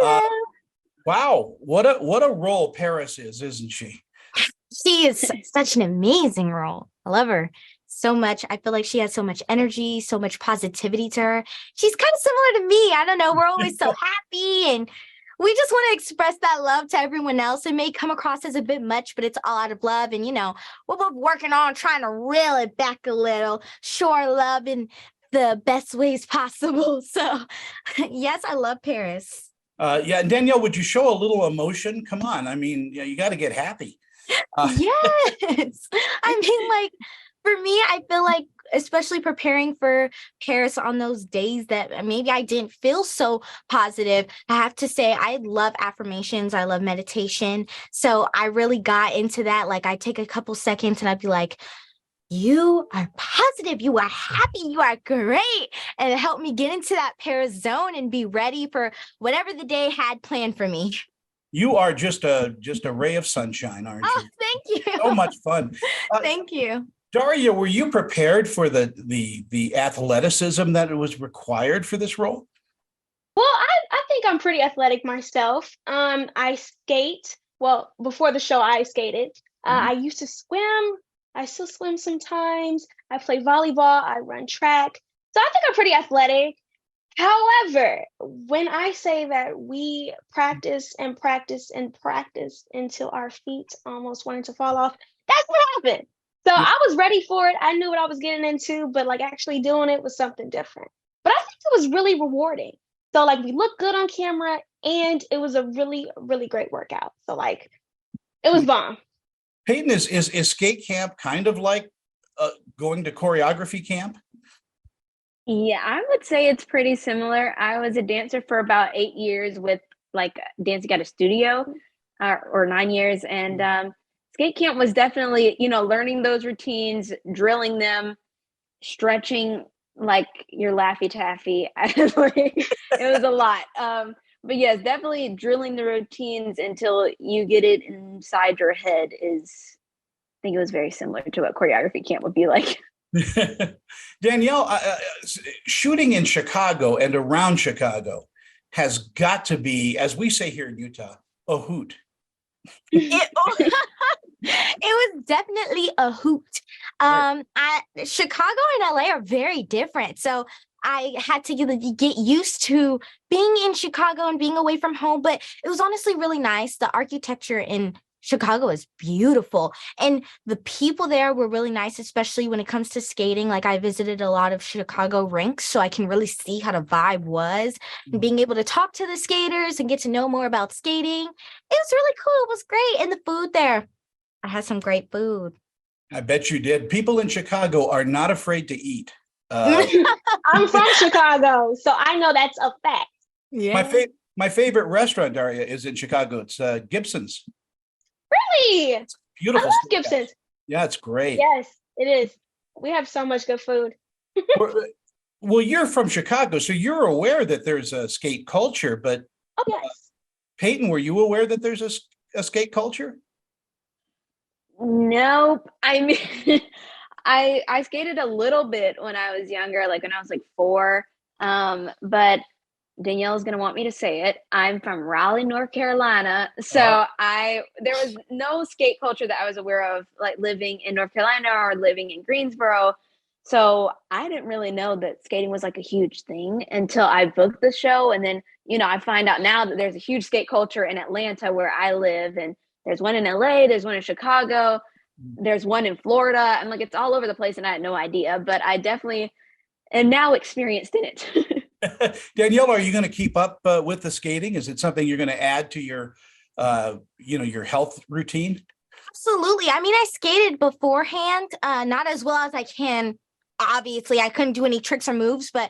Uh, Hello. wow, what a role Paris is, isn't she? She is such an amazing role. I love her so much. I feel like she has so much energy, so much positivity to her. She's kind of similar to me. I don't know. We're always so happy and we just want to express that love to everyone else. It may come across as a bit much, but it's all out of love. And, we're both working on trying to reel it back a little, show our love in the best ways possible. So, yes, I love Paris. Yeah, and Danielle, would you show a little emotion? Come on, I mean, you got to get happy. Uh, Yes. I mean, like, for me, I feel like, especially preparing for Paris on those days that maybe I didn't feel so positive, I have to say, I love affirmations. I love meditation. So I really got into that. Like, I take a couple seconds and I'd be like, you are positive, you are happy, you are great. And it helped me get into that Paris zone and be ready for whatever the day had planned for me. you are just a ray of sunshine, aren't Oh, you? thank So you. much fun. Thank you. Daria, were you prepared for the athleticism that was required for this role? Well, I think I'm pretty athletic myself. I skate. Well, before the show, I skated. Mhm. I used to swim. I still swim sometimes. I play volleyball. I run track. So I think I'm pretty athletic. However, when I say that we practice and practice and practice until our feet almost wanted to fall off, that's what happened. So Yeah. I was ready for it. I knew what I was getting into, but like actually doing it was something different. But I think it was really rewarding. So like we looked good on camera and it was a really, really great workout. So like it was bomb. Peyton, is skate camp kind of like going to choreography camp? Yeah, I would say it's pretty similar. I was a dancer for about 8 years with like dancing at a studio, or 9 years. And skate camp was definitely, learning those routines, drilling them, stretching like your Laffy Taffy. It was a lot. But yes, definitely drilling the routines until you get it inside your head I think it was very similar to what choreography camp would be like. Danielle, shooting in Chicago and around Chicago has got to be, as we say here in Utah, a hoot. It, it was definitely a hoot. Chicago and LA are very different. So I had to get used to being in Chicago and being away from home, but it was honestly really nice. The architecture in Chicago is beautiful. And the people there were really nice, especially when it comes to skating. Like I visited a lot of Chicago rinks, so I can really see how the vibe was and being able to talk to the skaters and get to know more about skating. It was really cool. It was great. And the food there, I had some great food. I bet you did. People in Chicago are not afraid to eat. Uh, I'm from Chicago, so I know that's a fact. my, Yeah. fa- my favorite restaurant, Daria, is in Chicago. It's Gibson's. Really? I Beautiful. love steakhouse. Gibson's. Yeah, it's great. Yes, it is. We have so much good food. Well, you're from Chicago, so you're aware that there's a skate culture, but Oh, yes. Peyton, were you aware that there's a skate culture? Nope. I mean, I skated a little bit when I was younger, like when I was like 4. But Danielle's gonna want me to say it. I'm from Raleigh, North Carolina. So there was no skate culture that I was aware of, like living in North Carolina or living in Greensboro. So I didn't really know that skating was like a huge thing until I booked the show. And then, I find out now that there's a huge skate culture in Atlanta where I live, and there's one in LA, there's one in Chicago, there's one in Florida. I'm like, it's all over the place, and I had no idea, but I definitely am now experienced in it. Danielle, are you going to keep up with the skating? Is it something you're going to add to your health routine? Absolutely. I mean, I skated beforehand, not as well as I can. Obviously, I couldn't do any tricks or moves, but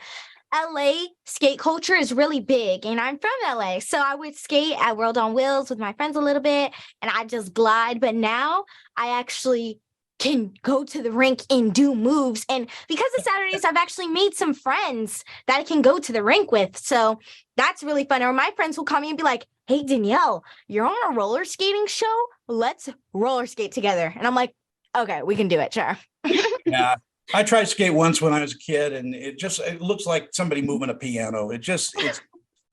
LA skate culture is really big, and I'm from LA. So I would skate at World on Wheels with my friends a little bit, and I just glide. But now I actually can go to the rink and do moves. And because of Saturdays, I've actually made some friends that I can go to the rink with. So that's really fun. Or my friends will call me and be like, hey, Danielle, you're on a roller skating show. Let's roller skate together. And I'm like, okay, we can do it. Sure. Yeah. I tried skate once when I was a kid, and it looks like somebody moving a piano. It's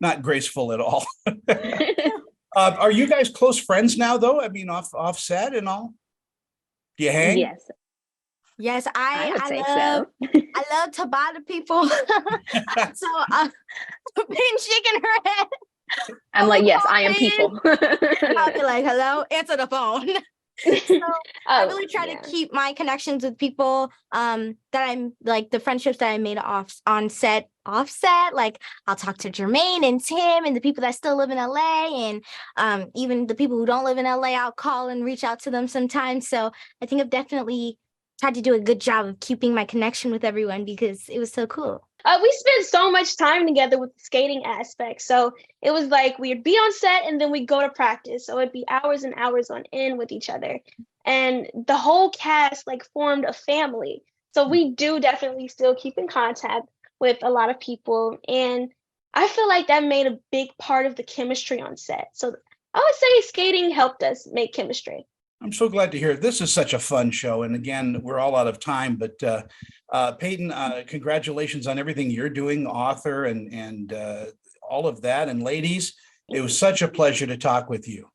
not graceful at all. Are you guys close friends now, though? I mean, off set and all? Do you hang? Yes, Yes, I would I say love so. I love to bother people. So Peyton shaking her head. I'm like, yes, I am Peyton. people. I'll be like, hello, answer the phone. So I Oh, really try yeah. to keep my connections with people that I'm like the friendships that I made offset. Like I'll talk to Jermaine and Tim and the people that still live in LA, and even the people who don't live in LA, I'll call and reach out to them sometimes. So I think I've definitely tried to do a good job of keeping my connection with everyone because it was so cool. We spent so much time together with the skating aspect. So it was like we'd be on set and then we'd go to practice. So it'd be hours and hours on end with each other. And the whole cast like formed a family. So we do definitely still keep in contact with a lot of people. And I feel like that made a big part of the chemistry on set. So I would say skating helped us make chemistry. I'm so glad to hear it. This is such a fun show. And again, we're all out of time, but Peyton, congratulations on everything you're doing, author and all of that. And ladies, it was such a pleasure to talk with you.